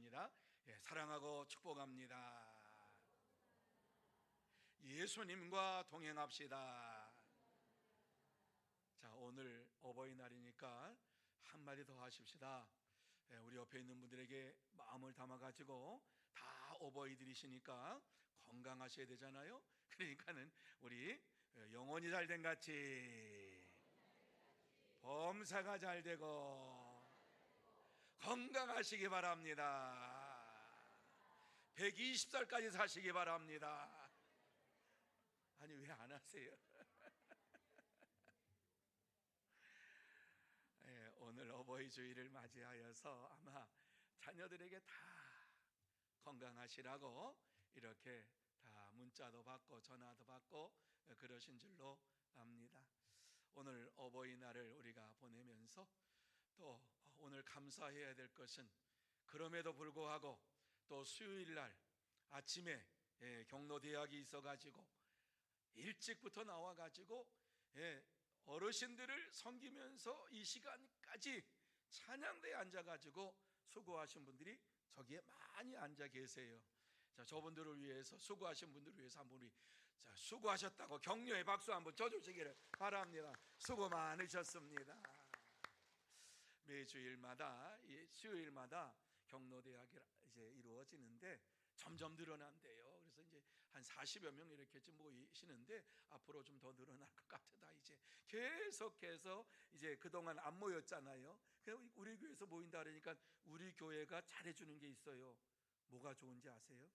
아니라 사랑하고 축복합니다. 예수님과 동행합시다. 자, 오늘 어버이날이니까 한마디 더 하십시다. 우리 옆에 있는 분들에게 마음을 담아가지고, 다 어버이들이시니까 건강하셔야 되잖아요. 그러니까는 우리 영혼이 잘된 같이 범사가 잘 되고 건강하시기 바랍니다. 120살까지 사시기 바랍니다. 아니, 왜 안 하세요? 오늘 어버이 주일을 맞이하여서 아마 자녀들에게 다 건강하시라고 이렇게 다 문자도 받고 전화도 받고 그러신 줄로 압니다. 오늘 어버이날을 우리가 보내면서 또 오늘 감사해야 될 것은, 그럼에도 불구하고 또 수요일날 아침에 경로대학이 있어가지고 일찍부터 나와가지고 어르신들을 섬기면서 이 시간까지 찬양대에 앉아가지고 수고하신 분들이 저기에 많이 앉아 계세요. 자, 저분들을 위해서, 수고하신 분들을 위해서 한번 우리 수고하셨다고 격려의 박수 한번 쳐주시기를 바랍니다. 수고 많으셨습니다. 매주일마다 수요일마다 경로대학이 이제 이루어지는데 점점 늘어난대요. 그래서 이제 한 40여 명 이렇게 좀 모이시는데 앞으로 좀 더 늘어날 것 같다. 이제 계속해서 이제 그동안 안 모였잖아요. 우리 교회에서 모인다 그러니까 우리 교회가 잘해주는 게 있어요. 뭐가 좋은지 아세요?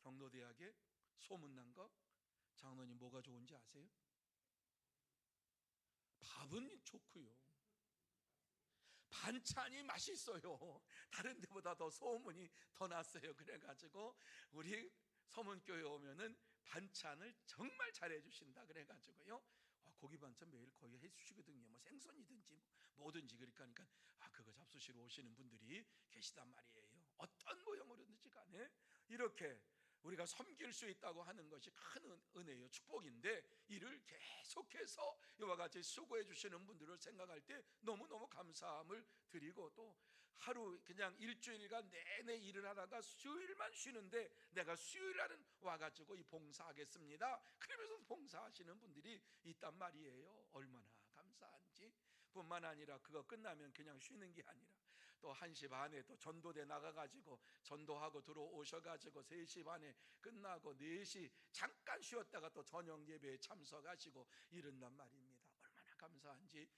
경로대학에 소문난 거? 장로님, 뭐가 좋은지 아세요? 밥은 좋고요, 반찬이 맛있어요. 다른 데보다 더 소문이 더 났어요. 그래가지고 우리 서문교회 오면은 반찬을 정말 잘해 주신다 그래가지고요, 고기 반찬 매일 거의 해주시거든요. 뭐 생선이든지 뭐든지. 그러니까 그거 잡수시러 오시는 분들이 계시단 말이에요. 어떤 모형으로든지 간에 이렇게 우리가 섬길 수 있다고 하는 것이 큰 은혜요, 축복인데, 이를 계속해서 이와 같이 수고해 주시는 분들을 생각할 때 너무너무 감사함을 드리고, 또 하루 그냥 일주일간 내내 일을 하다가 수요일만 쉬는데 내가 수요일날은 와가지고 이 봉사하겠습니다, 그러면서 봉사하시는 분들이 있단 말이에요. 얼마나 감사한지. 뿐만 아니라 그거 끝나면 그냥 쉬는 게 아니라 또 1시 반에 또 전도대 나가가지고 전도하고 들어오셔가지고 3시 반에 끝나고 4시 잠깐 쉬었다가 또 저녁 예배에 참석하시고 이런단 말입니다. 얼마나 감사한지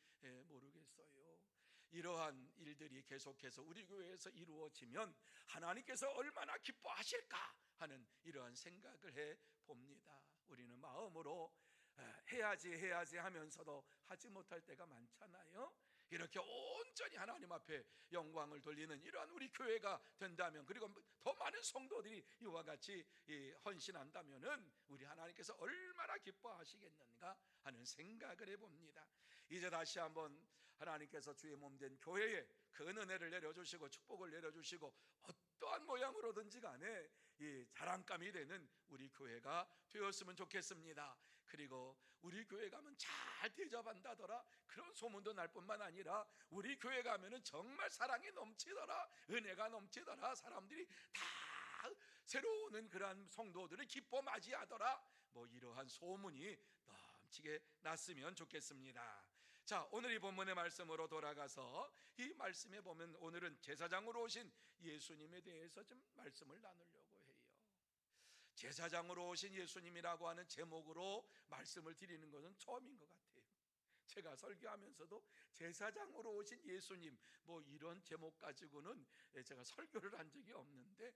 모르겠어요. 이러한 일들이 계속해서 우리 교회에서 이루어지면 하나님께서 얼마나 기뻐하실까 하는 이러한 생각을 해 봅니다. 우리는 마음으로 해야지 하면서도 하지 못할 때가 많잖아요. 이렇게 온전히 하나님 앞에 영광을 돌리는 이러한 우리 교회가 된다면, 그리고 더 많은 성도들이 이와 같이 헌신한다면은 우리 하나님께서 얼마나 기뻐하시겠는가 하는 생각을 해봅니다. 이제 다시 한번 하나님께서 주의 몸된 교회에 그 은혜를 내려주시고 축복을 내려주시고 어떠한 모양으로든지 간에 이 자랑감이 되는 우리 교회가 되었으면 좋겠습니다. 그리고 우리 교회 가면 잘 대접한다더라, 그런 소문도 날 뿐만 아니라 우리 교회 가면은 정말 사랑이 넘치더라, 은혜가 넘치더라, 사람들이 다 새로 오는 그러한 성도들을 기뻐 맞이하더라, 뭐 이러한 소문이 넘치게 났으면 좋겠습니다. 자, 오늘 이 본문의 말씀으로 돌아가서 이 말씀에 보면 오늘은 제사장으로 오신 예수님에 대해서 좀 말씀을 나누려고 해요. 제사장으로 오신 예수님이라고 하는 제목으로 말씀을 드리는 것은 처음인 것 같아요. 제가 설교하면서도 제사장으로 오신 예수님, 뭐 이런 제목 가지고는 제가 설교를 한 적이 없는데,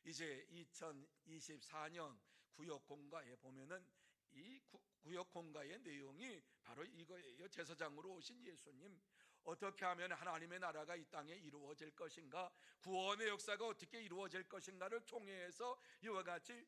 이제 2024년 구역공가에 보면은 이 구역공가의 내용이 바로 이거예요. 제사장으로 오신 예수님, 어떻게 하면 하나님의 나라가 이 땅에 이루어질 것인가, 구원의 역사가 어떻게 이루어질 것인가를 총회해서 이와 같이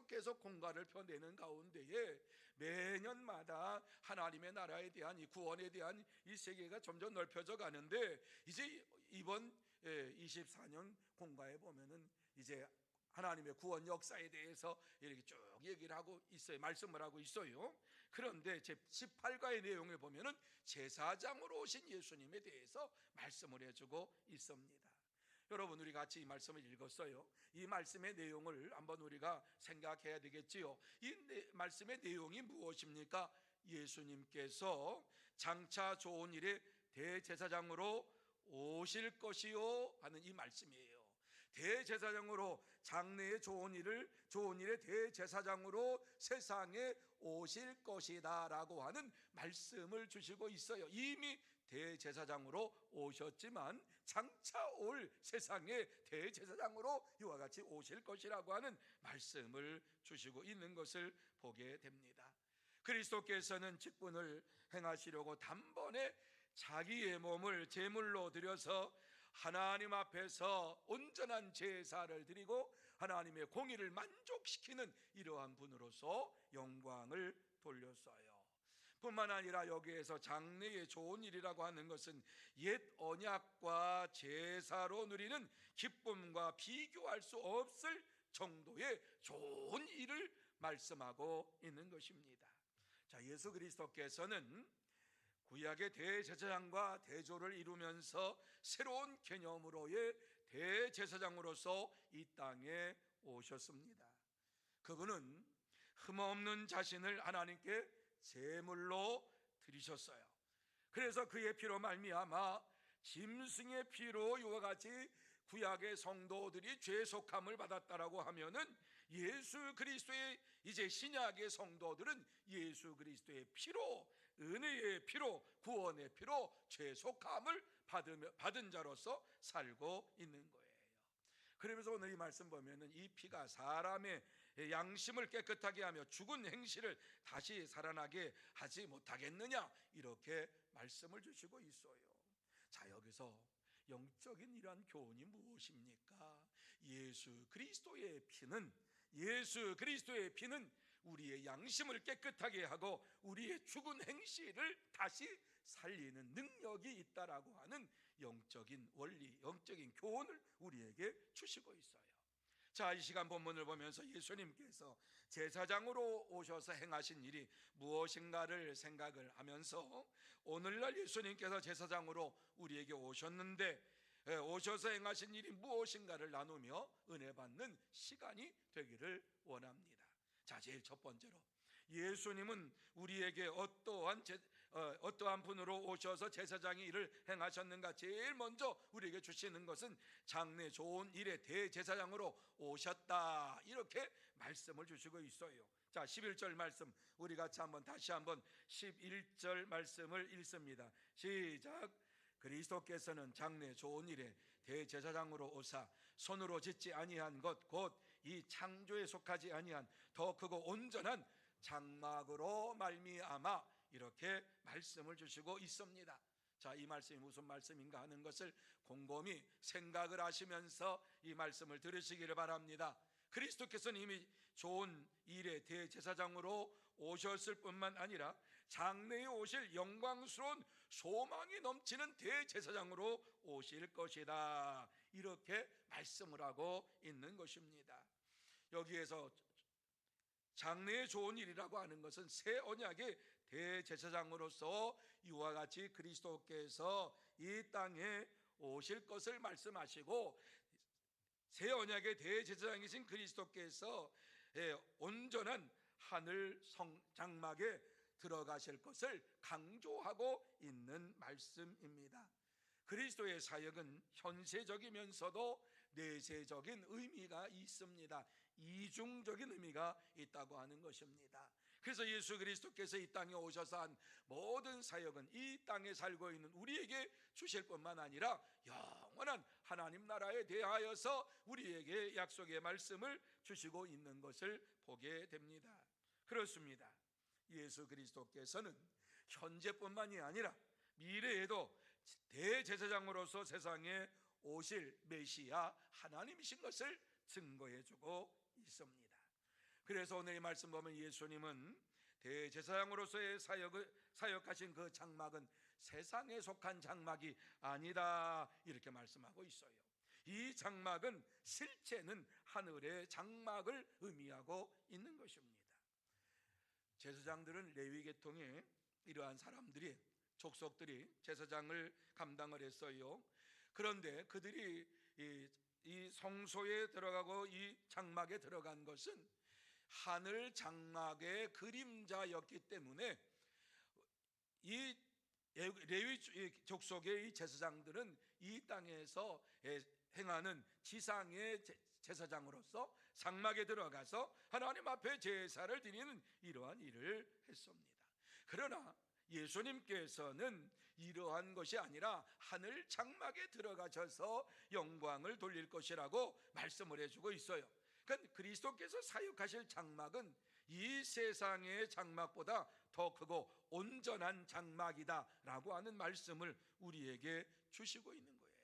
계속 공가를 펴내는 가운데에 매년마다 하나님의 나라에 대한 이 구원에 대한 이 세계가 점점 넓혀져 가는데, 이제 이번 24년 공가에 보면은 이제 하나님의 구원 역사에 대해서 이렇게 쭉 얘기를 하고 있어요. 말씀을 하고 있어요. 그런데 제 18가의 내용을 보면은 제사장으로 오신 예수님에 대해서 말씀을 해주고 있습니다. 여러분, 우리 같이 이 말씀을 읽었어요. 이 말씀의 내용을 한번 우리가 생각해야 되겠지요. 이 말씀의 내용이 무엇입니까? 예수님께서 장차 좋은 일에 대제사장으로 오실 것이요 하는 이 말씀이에요. 대제사장으로, 장래의 좋은 일의 대제사장으로 세상에 오실 것이다 라고 하는 말씀을 주시고 있어요. 이미 대제사장으로 오셨지만 장차 올 세상의 대제사장으로 이와 같이 오실 것이라고 하는 말씀을 주시고 있는 것을 보게 됩니다. 그리스도께서는 직분을 행하시려고 단번에 자기의 몸을 제물로 드려서 하나님 앞에서 온전한 제사를 드리고 하나님의 공의를 만족시키는 이러한 분으로서 영광을 돌렸어요. 뿐만 아니라 여기에서 장래의 좋은 일이라고 하는 것은 옛 언약과 제사로 누리는 기쁨과 비교할 수 없을 정도의 좋은 일을 말씀하고 있는 것입니다. 자, 예수 그리스도께서는 구약의 대제사장과 대조를 이루면서 새로운 개념으로의 대제사장으로서 이 땅에 오셨습니다. 그분은 흠없는 자신을 하나님께 제물로 드리셨어요. 그래서 그의 피로 말미암아 짐승의 피로 이와 같이 구약의 성도들이 죄속함을 받았다라고 하면은 예수 그리스도의 이제 신약의 성도들은 예수 그리스도의 피로, 은혜의 피로, 구원의 피로 죄속함을 받은 자로서 살고 있는 거예요. 그러면서 오늘 이 말씀 보면은 이 피가 사람의 양심을 깨끗하게 하며 죽은 행실을 다시 살아나게 하지 못하겠느냐, 이렇게 말씀을 주시고 있어요. 자, 여기서 영적인 이러한 교훈이 무엇입니까? 예수 그리스도의 피는 우리의 양심을 깨끗하게 하고 우리의 죽은 행실을 다시 살리는 능력이 있다라고 하는 영적인 원리, 영적인 교훈을 우리에게 주시고 있어요. 자, 이 시간 본문을 보면서 예수님께서 제사장으로 오셔서 행하신 일이 무엇인가를 생각을 하면서 오늘날 예수님께서 제사장으로 우리에게 오셨는데 오셔서 행하신 일이 무엇인가를 나누며 은혜 받는 시간이 되기를 원합니다. 자, 제일 첫 번째로 예수님은 우리에게 어떠한 분으로 오셔서 제사장의 일을 행하셨는가? 제일 먼저 우리에게 주시는 것은 장래 좋은 일의 대제사장으로 오셨다, 이렇게 말씀을 주시고 있어요. 자, 11절 말씀 우리 같이 다시 한번 11절 말씀을 읽습니다. 시작. 그리스도께서는 장래 좋은 일에 대제사장으로 오사 손으로 짓지 아니한 것 곧 이 창조에 속하지 아니한 더 크고 온전한 장막으로 말미암아, 이렇게 말씀을 주시고 있습니다. 자, 이 말씀이 무슨 말씀인가 하는 것을 곰곰이 생각을 하시면서 이 말씀을 들으시기를 바랍니다. 그리스도께서는 이미 좋은 일의 대제사장으로 오셨을 뿐만 아니라 장래에 오실 영광스러운 소망이 넘치는 대제사장으로 오실 것이다, 이렇게 말씀을 하고 있는 것입니다. 여기에서 장래의 좋은 일이라고 하는 것은 새 언약의 대제사장으로서 이와 같이 그리스도께서 이 땅에 오실 것을 말씀하시고, 새 언약의 대제사장이신 그리스도께서 온전한 하늘 장막에 들어가실 것을 강조하고 있는 말씀입니다. 그리스도의 사역은 현세적이면서도 내세적인 의미가 있습니다. 이중적인 의미가 있다고 하는 것입니다. 그래서 예수 그리스도께서 이 땅에 오셔서 한 모든 사역은 이 땅에 살고 있는 우리에게 주실 뿐만 아니라 영원한 하나님 나라에 대하여서 우리에게 약속의 말씀을 주시고 있는 것을 보게 됩니다. 그렇습니다. 예수 그리스도께서는 현재뿐만이 아니라 미래에도 대제사장으로서 세상에 오실 메시아 하나님이신 것을 증거해주고 있습니다. 그래서 오늘 이 말씀 보면 예수님은 대제사장으로서의 사역하신 그 장막은 세상에 속한 장막이 아니다, 이렇게 말씀하고 있어요. 이 장막은 실제는 하늘의 장막을 의미하고 있는 것입니다. 제사장들은 레위 계통의 이러한 족속들이 제사장을 감당을 했어요. 그런데 그들이 이 성소에 들어가고 이 장막에 들어간 것은 하늘 장막의 그림자였기 때문에 이 레위 족속의 이 제사장들은 이 땅에서 행하는 지상의 제사장으로서 장막에 들어가서 하나님 앞에 제사를 드리는 이러한 일을 했습니다. 그러나 예수님께서는 이러한 것이 아니라 하늘 장막에 들어가셔서 영광을 돌릴 것이라고 말씀을 해주고 있어요. 그러니까 그리스도께서 사역하실 장막은 이 세상의 장막보다 더 크고 온전한 장막이다라고 하는 말씀을 우리에게 주시고 있는 거예요.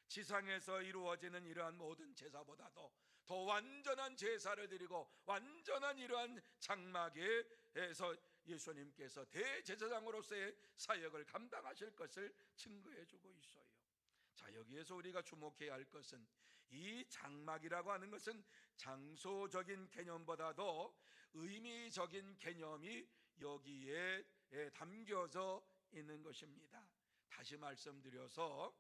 지상에서 이루어지는 이러한 모든 제사보다도 더 완전한 제사를 드리고 완전한 이러한 장막에서 예수님께서 대제사장으로서의 사역을 감당하실 것을 증거해 주고 있어요. 자, 여기에서 우리가 주목해야 할 것은 이 장막이라고 하는 것은 장소적인 개념보다도 의미적인 개념이 여기에 담겨져 있는 것입니다. 다시 말씀드려서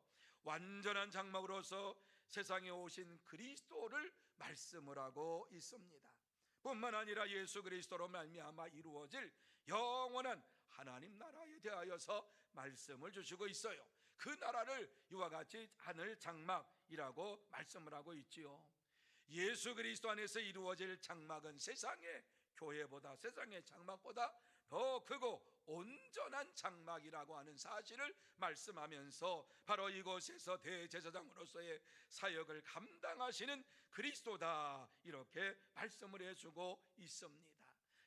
완전한 장막으로서 세상에 오신 그리스도를 말씀을 하고 있습니다. 뿐만 아니라 예수 그리스도로 말미암아 이루어질 영원한 하나님 나라에 대하여서 말씀을 주시고 있어요. 그 나라를 이와 같이 하늘 장막이라고 말씀을 하고 있지요. 예수 그리스도 안에서 이루어질 장막은 세상의 교회보다, 세상의 장막보다 더 크고 온전한 장막이라고 하는 사실을 말씀하면서 바로 이곳에서 대제사장으로서의 사역을 감당하시는 그리스도다, 이렇게 말씀을 해주고 있습니다.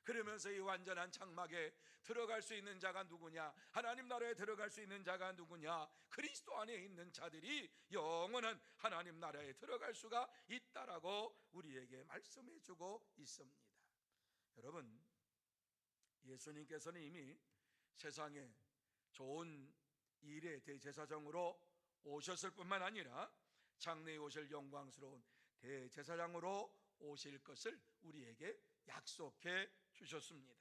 그러면서 이 완전한 장막에 들어갈 수 있는 자가 누구냐? 하나님 나라에 들어갈 수 있는 자가 누구냐? 그리스도 안에 있는 자들이 영원한 하나님 나라에 들어갈 수가 있다라고 우리에게 말씀해주고 있습니다. 여러분, 예수님께서는 이미 세상에 좋은 일의 대제사장으로 오셨을 뿐만 아니라 장래에 오실 영광스러운 대제사장으로 오실 것을 우리에게 약속해 주셨습니다.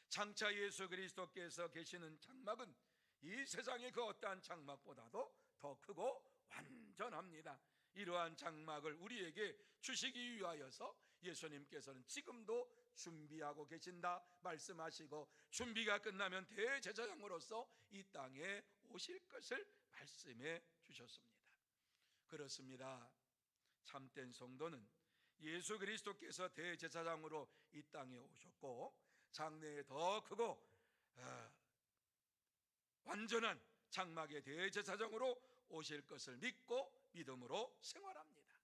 장차 예수 그리스도께서 계시는 장막은 이 세상의 그 어떠한 장막보다도 더 크고 완전합니다. 이러한 장막을 우리에게 주시기 위하여서 예수님께서는 지금도 준비하고 계신다 말씀하시고, 준비가 끝나면 대제사장으로서 이 땅에 오실 것을 말씀해 주셨습니다. 그렇습니다. 참된 성도는 예수 그리스도께서 대제사장으로 이 땅에 오셨고 장래에 더 크고 완전한 장막의 대제사장으로 오실 것을 믿고 믿음으로 생활합니다.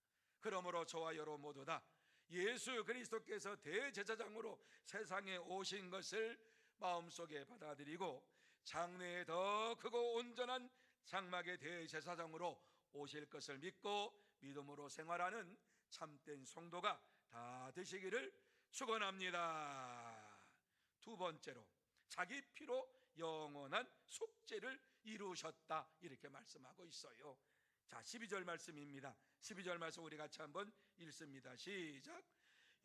그러므로 저와 여러분 모두 다 예수 그리스도께서 대제사장으로 세상에 오신 것을 마음속에 받아들이고 장래에 더 크고 온전한 장막의 대제사장으로 오실 것을 믿고 믿음으로 생활하는 참된 성도가 다 되시기를 축원합니다. 두 번째로, 자기 피로 영원한 속죄를 이루셨다, 이렇게 말씀하고 있어요. 자, 12절 말씀입니다. 12절 말씀 우리 같이 한번 읽습니다. 시작.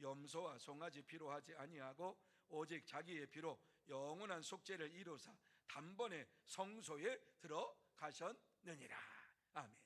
염소와 송아지 피로 하지 아니하고 오직 자기의 피로 영원한 속죄를 이루사 단번에 성소에 들어가셨느니라. 아멘.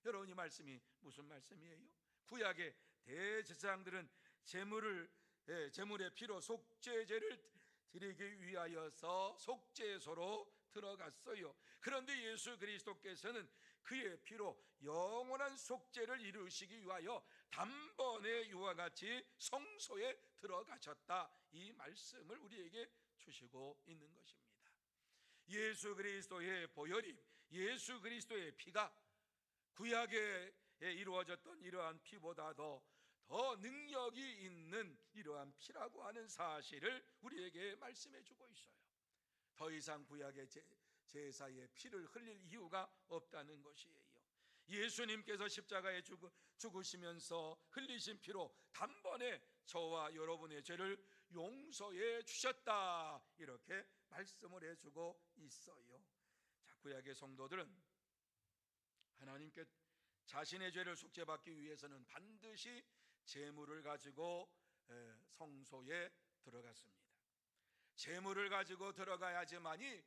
여러분, 이 말씀이 무슨 말씀이에요? 구약의 대제사장들은 제물의 피로 속죄제를 드리기 위하여서 속죄소로 들어갔어요. 그런데 예수 그리스도께서는 그의 피로 영원한 속죄를 이루시기 위하여 단번에 이와 같이 성소에 들어가셨다, 이 말씀을 우리에게 주시고 있는 것입니다. 예수 그리스도의 보혈이, 예수 그리스도의 피가 구약에 이루어졌던 이러한 피보다도 더 능력이 있는 이러한 피라고 하는 사실을 우리에게 말씀해 주고 있어요. 더 이상 구약의 제사의 피를 흘릴 이유가 없다는 것이에요. 예수님께서 십자가에 죽으시면서 흘리신 피로 단번에 저와 여러분의 죄를 용서해 주셨다, 이렇게 말씀을 해주고 있어요. 자, 구약의 성도들은 하나님께 자신의 죄를 속죄받기 위해서는 반드시 제물을 가지고 성소에 들어갔습니다. 제물을 가지고 들어가야지만이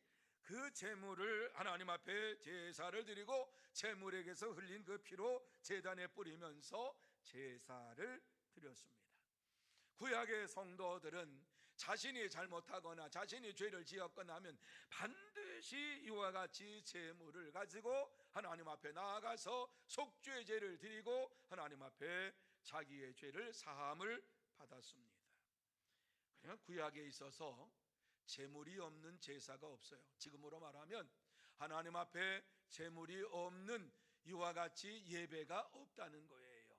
그 제물을 하나님 앞에 제사를 드리고 제물에게서 흘린 그 피로 제단에 뿌리면서 제사를 드렸습니다. 구약의 성도들은 자신이 잘못하거나 자신이 죄를 지었거나 하면 반드시 이와 같이 제물을 가지고 하나님 앞에 나아가서 속죄의 제를 드리고 하나님 앞에 자기의 죄를 사함을 받았습니다. 그러나 구약에 있어서 제물이 없는 제사가 없어요. 지금으로 말하면 하나님 앞에 제물이 없는 이와 같이 예배가 없다는 거예요.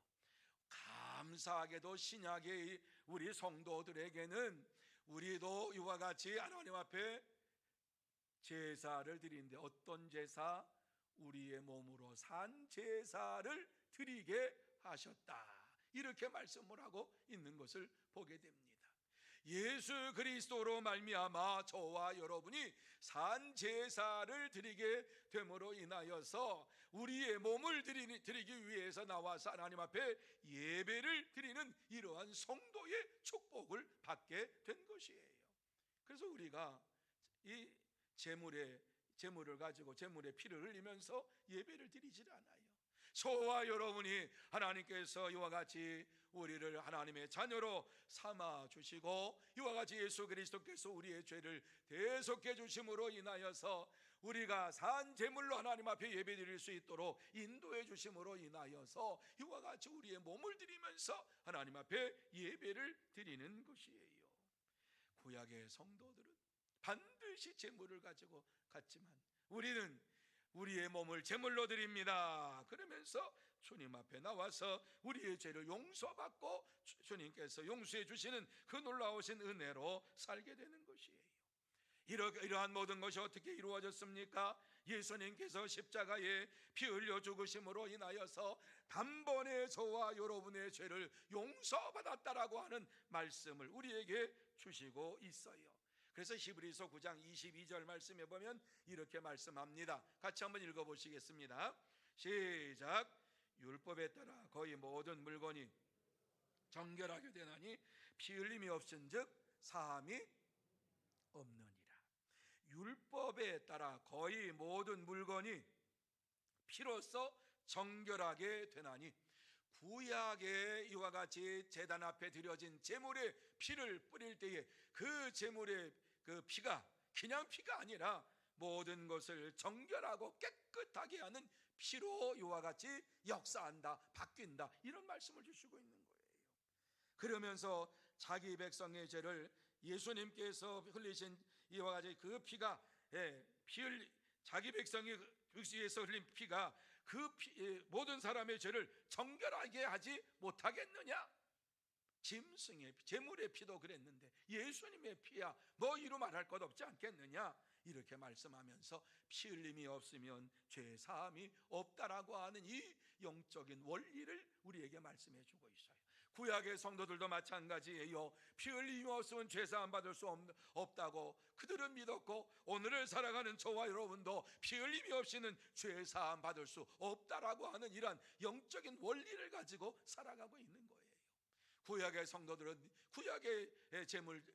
감사하게도 신약의 우리 성도들에게는 우리도 이와 같이 하나님 앞에 제사를 드리는데, 어떤 제사? 우리의 몸으로 산 제사를 드리게 하셨다, 이렇게 말씀을 하고 있는 것을 보게 됩니다. 예수 그리스도로 말미암아 저와 여러분이 산 제사를 드리게 됨으로 인하여서 우리의 몸을 드리기 위해서 나와서 하나님 앞에 예배를 드리는 이러한 성도의 축복을 받게 된 것이에요. 그래서 우리가 이 제물을 가지고 제물의 피를 흘리면서 예배를 드리질 않아요. 저와 여러분이 하나님께서 이와 같이 우리를 하나님의 자녀로 삼아 주시고 이와 같이 예수 그리스도께서 우리의 죄를 대속해 주심으로 인하여서 우리가 산 제물로 하나님 앞에 예배드릴 수 있도록 인도해 주심으로 인하여서 이와 같이 우리의 몸을 드리면서 하나님 앞에 예배를 드리는 것이에요. 구약의 성도들은 반드시 제물을 가지고 갔지만 우리는 우리의 몸을 제물로 드립니다. 그러면서 주님 앞에 나와서 우리의 죄를 용서받고 주님께서 용서해 주시는 그 놀라우신 은혜로 살게 되는 것이에요. 이러한 모든 것이 어떻게 이루어졌습니까? 예수님께서 십자가에 피 흘려 죽으심으로 인하여서 단번에 저와 여러분의 죄를 용서받았다라고 하는 말씀을 우리에게 주시고 있어요. 그래서 히브리서 9장 22절 말씀에 보면 이렇게 말씀합니다. 같이 한번 읽어보시겠습니다. 시작. 율법에 따라 거의 모든 물건이 정결하게 되나니 피 흘림이 없은즉 사함이 없느니라. 율법에 따라 거의 모든 물건이 피로써 정결하게 되나니, 구약의 이와 같이 제단 앞에 드려진 제물의 피를 뿌릴 때에 그 제물의 그 피가 그냥 피가 아니라 모든 것을 정결하고 깨끗하게 하는 피로 이와 같이 역사한다, 바뀐다, 이런 말씀을 주시고 있는 거예요. 그러면서 자기 백성의 죄를 예수님께서 흘리신 이와 같이 그 피가 자기 백성이 위해서 흘린 피가 모든 사람의 죄를 정결하게 하지 못하겠느냐? 짐승의 피, 제물의 피도 그랬는데 예수님의 피야 뭐 이루 말할 것 없지 않겠느냐? 이렇게 말씀하면서 피 흘림이 없으면 죄 사함이 없다라고 하는 이 영적인 원리를 우리에게 말씀해 주고 있어요. 구약의 성도들도 마찬가지예요. 피 흘림이 없으면 죄 사함 받을 수 없다고 그들은 믿었고, 오늘을 살아가는 저와 여러분도 피 흘림이 없이는 죄 사함 받을 수 없다라고 하는 이러한 영적인 원리를 가지고 살아가고 있는 거예요. 구약의 성도들은 구약의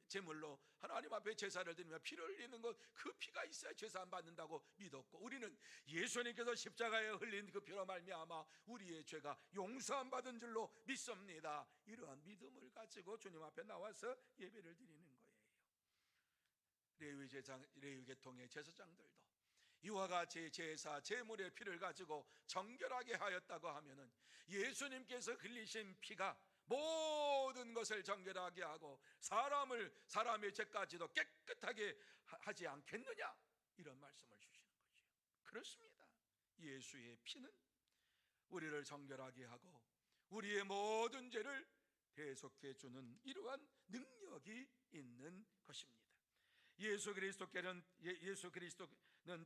제물로 하나님 앞에 제사를 드리며 피를 흘리는 것, 그 피가 있어야 제사 안 받는다고 믿었고, 우리는 예수님께서 십자가에 흘린 그 피로 말미암아 우리의 죄가 용서 안 받은 줄로 믿습니다. 이러한 믿음을 가지고 주님 앞에 나와서 예배를 드리는 거예요. 레위 계통의 제사장들도 이와 같이 제사 제물의 피를 가지고 정결하게 하였다고 하면은 예수님께서 흘리신 피가 모든 것을 정결하게 하고 사람의 죄까지도 깨끗하게 하지 않겠느냐, 이런 말씀을 주시는 거죠. 그렇습니다. 예수의 피는 우리를 정결하게 하고 우리의 모든 죄를 대속해 주는 이러한 능력이 있는 것입니다. 예수 그리스도는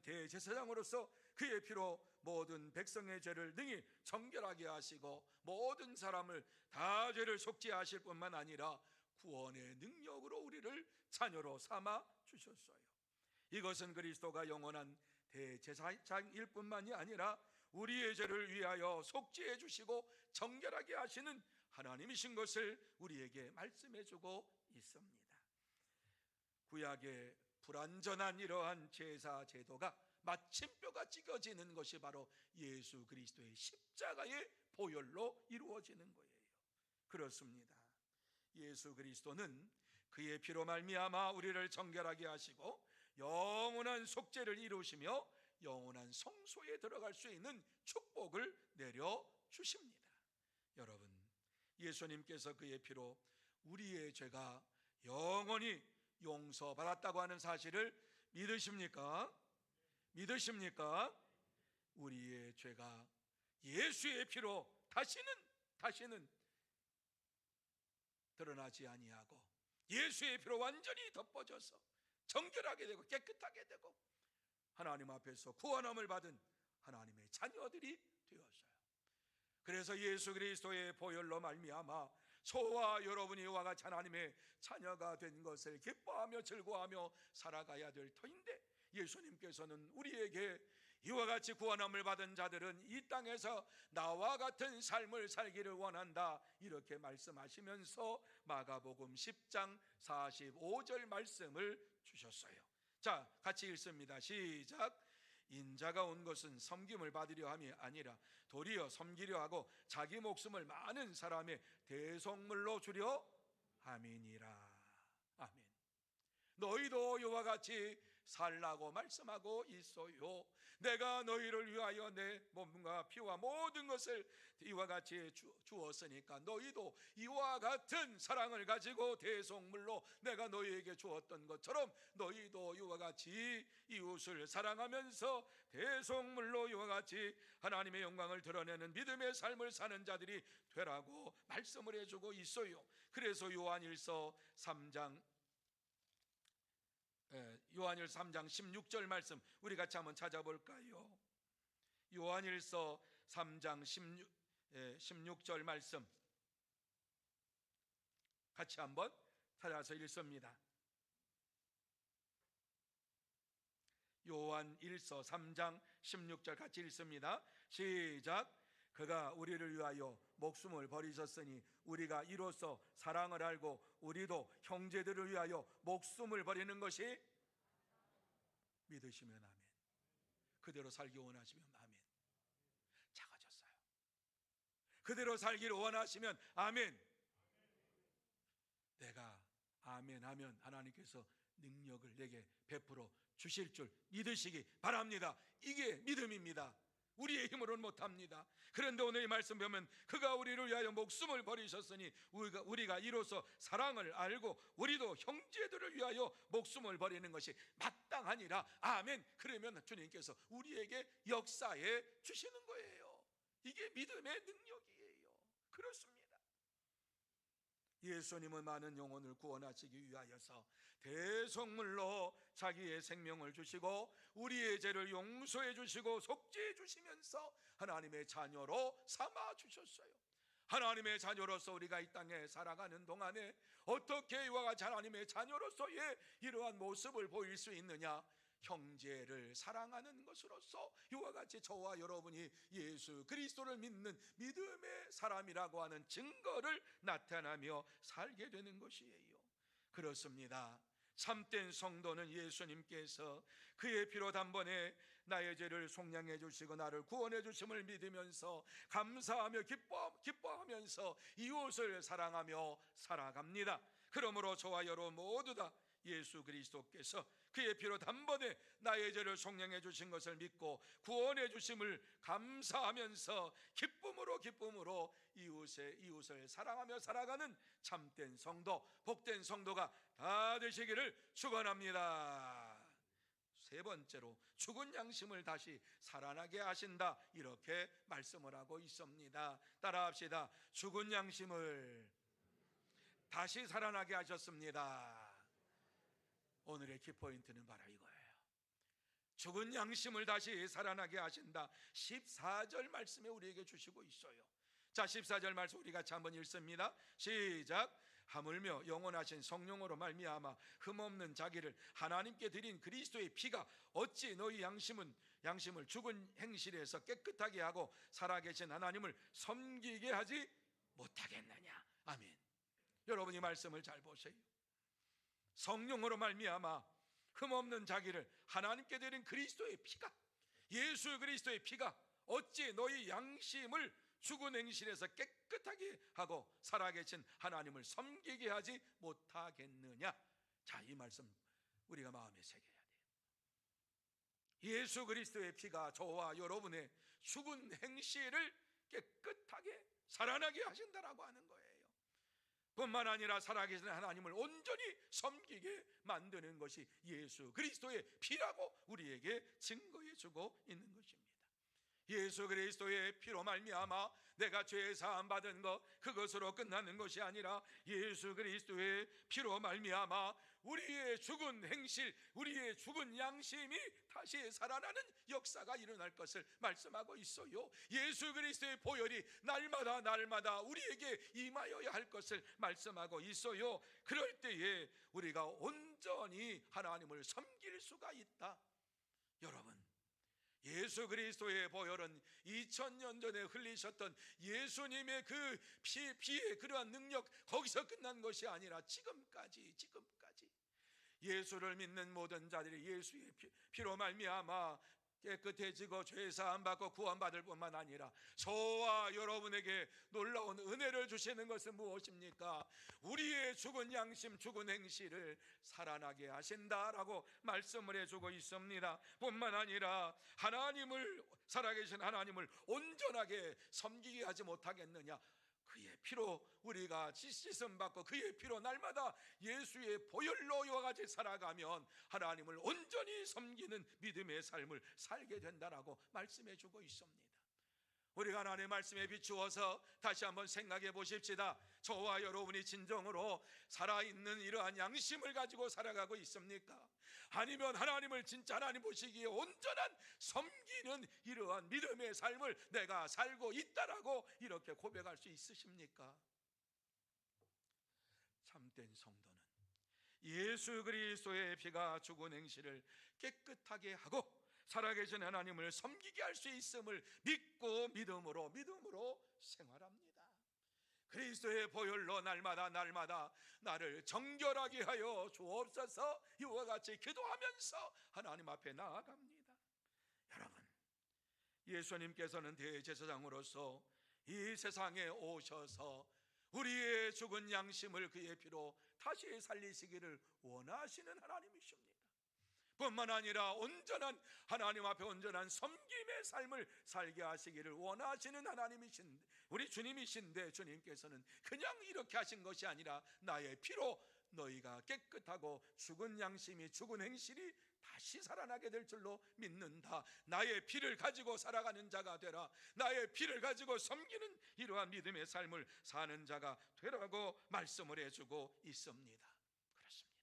대제사장으로서 그의 피로 모든 백성의 죄를 능히 정결하게 하시고 모든 사람을 다 죄를 속죄하실 뿐만 아니라 구원의 능력으로 우리를 자녀로 삼아 주셨어요. 이것은 그리스도가 영원한 대제사장일 뿐만이 아니라 우리의 죄를 위하여 속죄해 주시고 정결하게 하시는 하나님이신 것을 우리에게 말씀해 주고 있습니다. 구약의 불완전한 이러한 제사 제도가 마침표가 찍어지는 것이 바로 예수 그리스도의 십자가의 보혈로 이루어지는 거예요. 그렇습니다. 예수 그리스도는 그의 피로 말미암아 우리를 정결하게 하시고 영원한 속죄를 이루시며 영원한 성소에 들어갈 수 있는 축복을 내려 주십니다. 여러분, 예수님께서 그의 피로 우리의 죄가 영원히 용서받았다고 하는 사실을 믿으십니까? 믿으십니까? 우리의 죄가 예수의 피로 다시는 드러나지 아니하고 예수의 피로 완전히 덮어져서 정결하게 되고 깨끗하게 되고 하나님 앞에서 구원함을 받은 하나님의 자녀들이 되었어요. 그래서 예수 그리스도의 보혈로 말미암아 저와 여러분이 이와 같이 하나님의 자녀가 된 것을 기뻐하며 즐거워하며 살아가야 될 터인데, 예수님께서는 우리에게 이와 같이 구원함을 받은 자들은 이 땅에서 나와 같은 삶을 살기를 원한다, 이렇게 말씀하시면서 마가복음 10장 45절 말씀을 주셨어요. 자, 같이 읽습니다. 시작. 인자가 온 것은 섬김을 받으려 함이 아니라 도리어 섬기려 하고 자기 목숨을 많은 사람의 대속물로 주려 함이니라. 아멘. 너희도 이와 같이 살라고 말씀하고 있어요. 내가 너희를 위하여 내 몸과 피와 모든 것을 이와 같이 주었으니까 너희도 이와 같은 사랑을 가지고 대속물로 내가 너희에게 주었던 것처럼 너희도 이와 같이 이웃을 사랑하면서 대속물로 이와 같이 하나님의 영광을 드러내는 믿음의 삶을 사는 자들이 되라고 말씀을 해주고 있어요. 그래서 요한일서 3장 16절 말씀 우리 같이 한번 찾아볼까요? 요한일서 3장 16절 말씀 같이 한번 찾아서 읽습니다. 요한일서 3장 16절 같이 읽습니다. 시작. 그가 우리를 위하여 목숨을 버리셨으니 우리가 이로써 사랑을 알고 우리도 형제들을 위하여 목숨을 버리는 것이 믿으시면 아멘. 그대로 살기 원하시면 아멘. 작아졌어요. 그대로 살기를 원하시면 아멘. 내가 아멘 하면 하나님께서 능력을 내게 베풀어 주실 줄 믿으시기 바랍니다. 이게 믿음입니다. 우리의 힘으로는 못합니다. 그런데 오늘 이 말씀 보면 그가 우리를 위하여 목숨을 버리셨으니 우리가 이로써 사랑을 알고 우리도 형제들을 위하여 목숨을 버리는 것이 마땅하니라. 아멘. 그러면 주님께서 우리에게 역사해 주시는 거예요. 이게 믿음의 능력이에요. 그렇습니다. 예수님은 많은 영혼을 구원하시기 위하여서 대속물로 자기의 생명을 주시고 우리의 죄를 용서해 주시고 속죄해 주시면서 하나님의 자녀로 삼아 주셨어요. 하나님의 자녀로서 우리가 이 땅에 살아가는 동안에 어떻게 이와 같이 하나님의 자녀로서의 이러한 모습을 보일 수 있느냐? 형제를 사랑하는 것으로서 이와 같이 저와 여러분이 예수 그리스도를 믿는 믿음의 사람이라고 하는 증거를 나타나며 살게 되는 것이에요. 그렇습니다. 참된 성도는 예수님께서 그의 피로 단번에 나의 죄를 속량해 주시고 나를 구원해 주심을 믿으면서 감사하며 기뻐하면서 이웃을 사랑하며 살아갑니다. 그러므로 저와 여러분 모두 다 예수 그리스도께서 그의 피로 단번에 나의 죄를 속량해 주신 것을 믿고 구원해 주심을 감사하면서 기쁨으로 이웃을 사랑하며 살아가는 참된 성도, 복된 성도가 다 되시기를 축원합니다. 세 번째로 죽은 양심을 다시 살아나게 하신다, 이렇게 말씀을 하고 있습니다. 따라합시다. 죽은 양심을 다시 살아나게 하셨습니다. 오늘의 키포인트는 바로 이거예요. 죽은 양심을 다시 살아나게 하신다. 14절 말씀에 우리에게 주시고 있어요. 자, 14절 말씀 우리 같이 한번 읽습니다. 시작. 하물며 영원하신 성령으로 말미암아 흠없는 자기를 하나님께 드린 그리스도의 피가 어찌 너희 양심을 죽은 행실에서 깨끗하게 하고 살아계신 하나님을 섬기게 하지 못하겠느냐. 아멘. 여러분 이 말씀을 잘 보세요. 성령으로 말미암아 흠없는 자기를 하나님께 드린 그리스도의 피가, 예수 그리스도의 피가 어찌 너희 양심을 죽은 행실에서 깨끗하게 하고 살아계신 하나님을 섬기게 하지 못하겠느냐. 자, 이 말씀 우리가 마음에 새겨야 돼요. 예수 그리스도의 피가 저와 여러분의 죽은 행실을 깨끗하게 살아나게 하신다라고 하는 거예요. 뿐만 아니라 살아계신 하나님을 온전히 섬기게 만드는 것이 예수 그리스도의 피라고 우리에게 증거해 주고 있는 것입니다. 예수 그리스도의 피로 말미암아 내가 죄 사함 받은 것, 그것으로 끝나는 것이 아니라 예수 그리스도의 피로 말미암아 우리의 죽은 행실, 우리의 죽은 양심이 다시 살아나는 역사가 일어날 것을 말씀하고 있어요. 예수 그리스도의 보혈이 날마다 우리에게 임하여야 할 것을 말씀하고 있어요. 그럴 때에 우리가 온전히 하나님을 섬길 수가 있다. 여러분, 예수 그리스도의 보혈은 2000년 전에 흘리셨던 예수님의 그 피의 그러한 능력, 거기서 끝난 것이 아니라 지금까지 예수를 믿는 모든 자들이 예수의 피로 말미암아 깨끗해지고 죄사함 받고 구원받을 뿐만 아니라 저와 여러분에게 놀라운 은혜를 주시는 것은 무엇입니까? 우리의 죽은 양심, 죽은 행실을 살아나게 하신다라고 말씀을 해주고 있습니다. 뿐만 아니라 하나님을, 살아계신 하나님을 온전하게 섬기게 하지 못하겠느냐. 그의 피로 우리가 씻음 받고 그의 피로 날마다 예수의 보혈로 이와 같이 살아가면 하나님을 온전히 섬기는 믿음의 삶을 살게 된다라고 말씀해 주고 있습니다. 우리가 하나님의 말씀에 비추어서 다시 한번 생각해 보십시다. 저와 여러분이 진정으로 살아있는 이러한 양심을 가지고 살아가고 있습니까? 아니면 하나님을 진짜 하나님 보시기에 온전한 섬기는 이러한 믿음의 삶을 내가 살고 있다라고 이렇게 고백할 수 있으십니까? 참된 성도는 예수 그리스도의 피가 죽은 행실을 깨끗하게 하고 살아계신 하나님을 섬기게 할 수 있음을 믿고 믿음으로 생활합니다. 그리스도의 보혈로 날마다 나를 정결하게 하여 주옵소서. 이와 같이 기도하면서 하나님 앞에 나아갑니다. 여러분, 예수님께서는 대제사장으로서 이 세상에 오셔서 우리의 죽은 양심을 그의 피로 다시 살리시기를 원하시는 하나님이십니다. 뿐만 아니라 온전한 하나님 앞에 온전한 섬김의 삶을 살게 하시기를 원하시는 하나님이신 우리 주님이신데, 주님께서는 그냥 이렇게 하신 것이 아니라 나의 피로 너희가 깨끗하고 죽은 양심이, 죽은 행실이 다시 살아나게 될 줄로 믿는다. 나의 피를 가지고 살아가는 자가 되라. 나의 피를 가지고 섬기는 이러한 믿음의 삶을 사는 자가 되라고 말씀을 해주고 있습니다. 그렇습니다.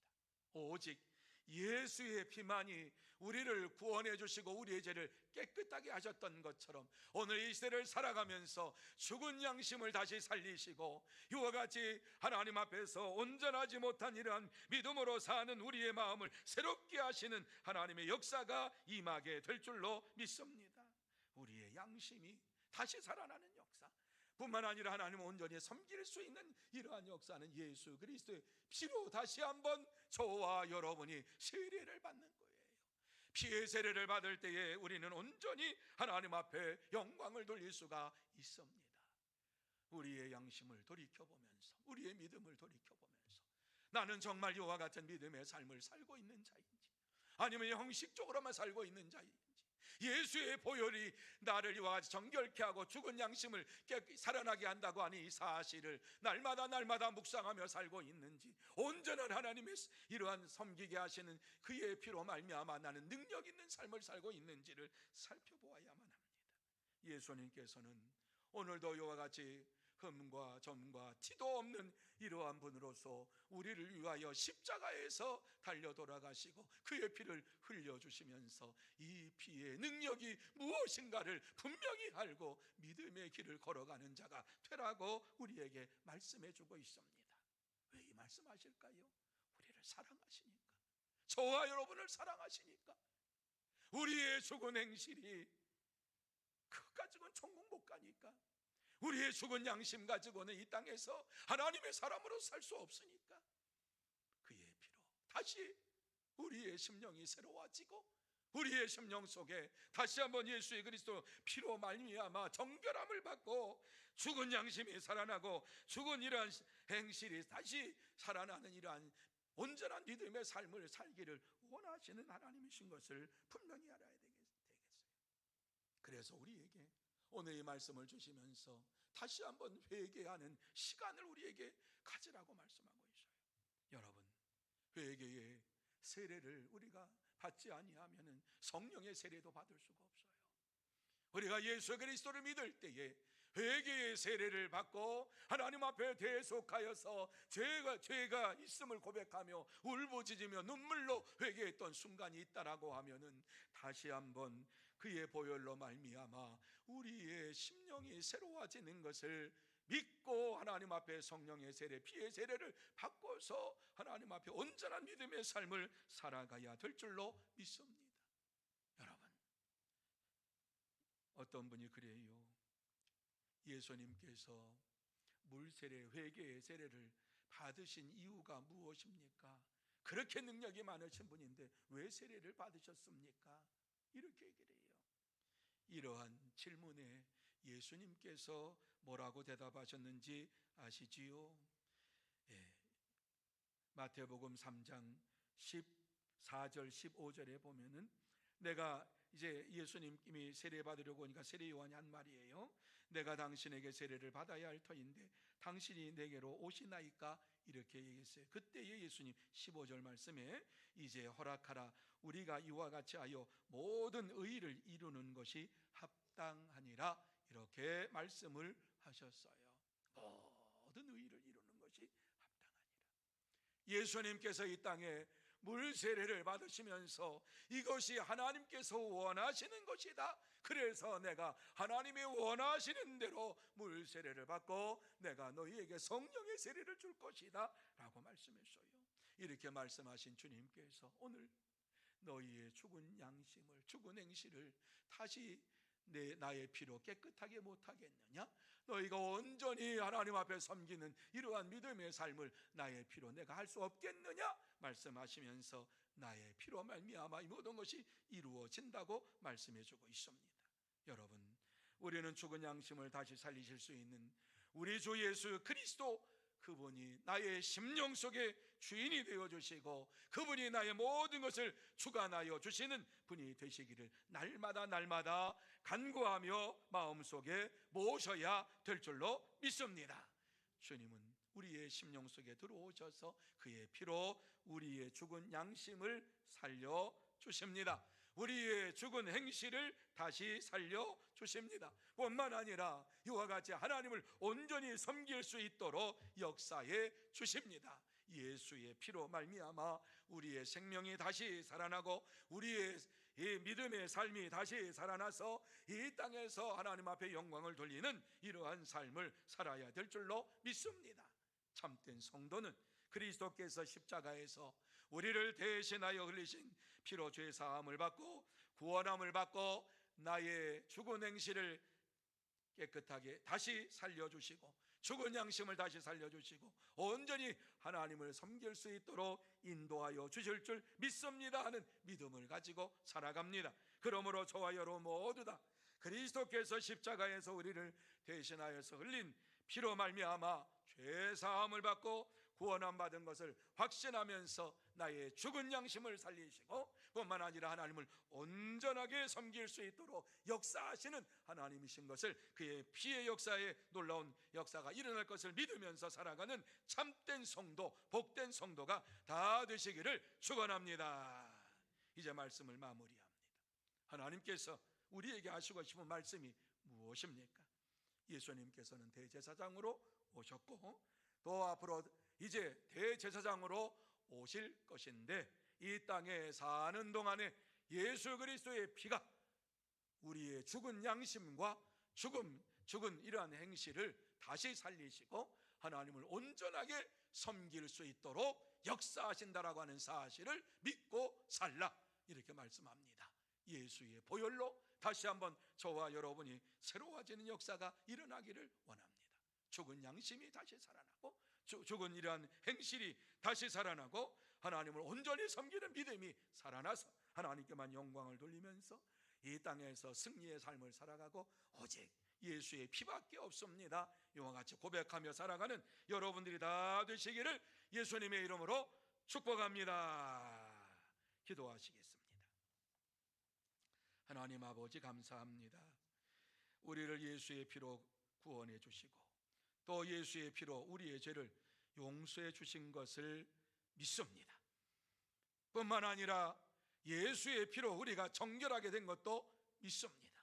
오직 예수의 피만이 우리를 구원해 주시고 우리의 죄를 깨끗하게 하셨던 것처럼 오늘 이 시대를 살아가면서 죽은 양심을 다시 살리시고 이와 같이 하나님 앞에서 온전하지 못한 이러한 믿음으로 사는 우리의 마음을 새롭게 하시는 하나님의 역사가 임하게 될 줄로 믿습니다. 우리의 양심이 다시 살아나는 역사, 뿐만 아니라 하나님을 온전히 섬길 수 있는 이러한 역사는 예수 그리스도의 피로 다시 한번 저와 여러분이 세례를 받는 거예요. 피의 세례를 받을 때에 우리는 온전히 하나님 앞에 영광을 돌릴 수가 있습니다. 우리의 양심을 돌이켜보면서, 우리의 믿음을 돌이켜보면서 나는 정말 이와 같은 믿음의 삶을 살고 있는 자인지, 아니면 형식적으로만 살고 있는 자인지, 예수의 보혈이 나를 이와 같이 정결케 하고 죽은 양심을 살아나게 한다고 하니 이 사실을 날마다 묵상하며 살고 있는지, 온전한 하나님의 이러한 섬기게 하시는 그의 피로 말미암아 나는 능력 있는 삶을 살고 있는지를 살펴보아야만 합니다. 예수님께서는 오늘도 이와 같이 흠과 점과 티도 없는 이러한 분으로서 우리를 위하여 십자가에서 달려 돌아가시고 그의 피를 흘려주시면서 이 피의 능력이 무엇인가를 분명히 알고 믿음의 길을 걸어가는 자가 되라고 우리에게 말씀해주고 있습니다. 왜 이 말씀하실까요? 우리를 사랑하시니까, 저와 여러분을 사랑하시니까. 우리의 죽은 행실이 그것 가지고는 천국 못 가니까, 우리의 죽은 양심 가지고는 이 땅에서 하나님의 사람으로 살 수 없으니까 그의 피로 다시 우리의 심령이 새로워지고 우리의 심령 속에 다시 한번 예수의 그리스도 피로 말미암아 정결함을 받고 죽은 양심이 살아나고 죽은 이러한 행실이 다시 살아나는 이러한 온전한 믿음의 삶을 살기를 원하시는 하나님이신 것을 분명히 알아야 되겠어요. 그래서 우리에게 오늘 이 말씀을 주시면서 다시 한번 회개하는 시간을 우리에게 가지라고 말씀하고 있어요. 여러분, 회개의 세례를 우리가 받지 아니하면 성령의 세례도 받을 수가 없어요. 우리가 예수 그리스도를 믿을 때에 회개의 세례를 받고 하나님 앞에 대속하여서 죄가 있음을 고백하며 울부짖으며 눈물로 회개했던 순간이 있다라고 하면은 다시 한번 그의 보혈로 말미암아 우리의 심령이 새로워지는 것을 믿고 하나님 앞에 성령의 세례, 피의 세례를 받고서 하나님 앞에 온전한 믿음의 삶을 살아가야 될 줄로 믿습니다. 여러분, 어떤 분이 그래요. 예수님께서 물세례, 회개의 세례를 받으신 이유가 무엇입니까? 그렇게 능력이 많으신 분인데 왜 세례를 받으셨습니까? 이렇게 얘기를 해요. 이러한 질문에 예수님께서 뭐라고 대답하셨는지 아시지요? 예. 마태복음 3장 14절 15절에 보면은 내가 이제 예수님이 세례 받으려고 오니까 세례 요한이 한 말이에요. 내가 당신에게 세례를 받아야 할 터인데 당신이 내게로 오시나이까? 이렇게 얘기했어요. 그때에 예수님 15절 말씀에 이제 허락하라. 우리가 이와 같이 하여 모든 의를 이루는 것이 합당하니라. 이렇게 말씀을 하셨어요. 모든 의를 이루는 것이 합당하니라. 예수님께서 이 땅에 물세례를 받으시면서 이것이 하나님께서 원하시는 것이다. 그래서 내가 하나님이 원하시는 대로 물세례를 받고 내가 너희에게 성령의 세례를 줄 것이다 라고 말씀했어요. 이렇게 말씀하신 주님께서 오늘 너희의 죽은 양심을, 죽은 행실을 다시 나의 피로 깨끗하게 못하겠느냐? 너희가 온전히 하나님 앞에 섬기는 이러한 믿음의 삶을 나의 피로 내가 할 수 없겠느냐? 말씀하시면서 나의 피로 말미암아 이 모든 것이 이루어진다고 말씀해주고 있습니다. 여러분, 우리는 죽은 양심을 다시 살리실 수 있는 우리 주 예수 그리스도, 그분이 나의 심령 속에 주인이 되어주시고 그분이 나의 모든 것을 주관하여 주시는 분이 되시기를 날마다 간구하며 마음속에 모셔야 될 줄로 믿습니다. 주님은 우리의 심령 속에 들어오셔서 그의 피로 우리의 죽은 양심을 살려주십니다. 우리의 죽은 행실을 다시 살려주십니다. 뿐만 아니라 이와 같이 하나님을 온전히 섬길 수 있도록 역사해 주십니다. 예수의 피로 말미암아 우리의 생명이 다시 살아나고 우리의 이 믿음의 삶이 다시 살아나서 이 땅에서 하나님 앞에 영광을 돌리는 이러한 삶을 살아야 될 줄로 믿습니다. 참된 성도는 그리스도께서 십자가에서 우리를 대신하여 흘리신 피로 죄 사함을 받고 구원함을 받고 나의 죽은 행실을 깨끗하게 다시 살려주시고 죽은 양심을 다시 살려주시고 온전히 하나님을 섬길 수 있도록 인도하여 주실 줄 믿습니다 하는 믿음을 가지고 살아갑니다. 그러므로 저와 여러분 모두 다 그리스도께서 십자가에서 우리를 대신하여서 흘린 피로 말미암아 죄 사함을 받고 구원함 받은 것을 확신하면서 나의 죽은 양심을 살리시고 뿐만 아니라 하나님을 온전하게 섬길 수 있도록 역사하시는 하나님이신 것을, 그의 피의 역사에 놀라운 역사가 일어날 것을 믿으면서 살아가는 참된 성도, 복된 성도가 다 되시기를 축원합니다. 이제 말씀을 마무리합니다. 하나님께서 우리에게 하시고 싶은 말씀이 무엇입니까? 예수님께서는 대제사장으로 오셨고 또 앞으로 이제 대제사장으로 오실 것인데 이 땅에 사는 동안에 예수 그리스도의 피가 우리의 죽은 양심과 죽은 이러한 행실을 다시 살리시고 하나님을 온전하게 섬길 수 있도록 역사하신다라고 하는 사실을 믿고 살라, 이렇게 말씀합니다. 예수의 보혈로 다시 한번 저와 여러분이 새로워지는 역사가 일어나기를 원합니다. 죽은 양심이 다시 살아나고 죽은 이러한 행실이 다시 살아나고 하나님을 온전히 섬기는 믿음이 살아나서 하나님께만 영광을 돌리면서 이 땅에서 승리의 삶을 살아가고 오직 예수의 피밖에 없습니다. 이와 같이 고백하며 살아가는 여러분들이 다 되시기를 예수님의 이름으로 축복합니다. 기도하시겠습니다. 하나님 아버지 감사합니다. 우리를 예수의 피로 구원해 주시고 또 예수의 피로 우리의 죄를 용서해 주신 것을 믿습니다. 뿐만 아니라 예수의 피로 우리가 정결하게 된 것도 믿습니다.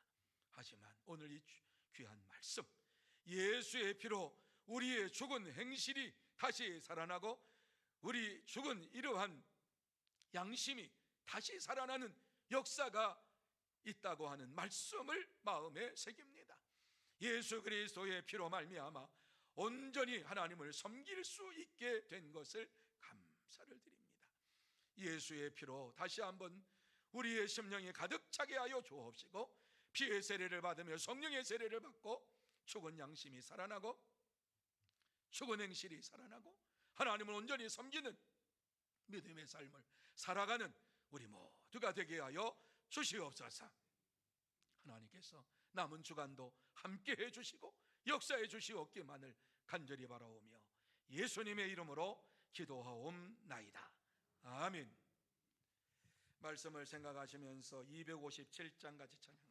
하지만 오늘 이 귀한 말씀, 예수의 피로 우리의 죽은 행실이 다시 살아나고 우리 죽은 이러한 양심이 다시 살아나는 역사가 있다고 하는 말씀을 마음에 새깁니다. 예수 그리스도의 피로 말미암아 온전히 하나님을 섬길 수 있게 된 것을 감사를 드립니다. 예수의 피로 다시 한번 우리의 심령이 가득 차게 하여 주옵시고 피의 세례를 받으며 성령의 세례를 받고 죽은 양심이 살아나고 죽은 행실이 살아나고 하나님을 온전히 섬기는 믿음의 삶을 살아가는 우리 모두가 되게 하여 주시옵소서. 하나님께서 남은 주간도 함께 해주시고 역사해 주시옵기만을 간절히 바라오며 예수님의 이름으로 기도하옵나이다. 아멘. 말씀을 생각하시면서 257장 같이 찬양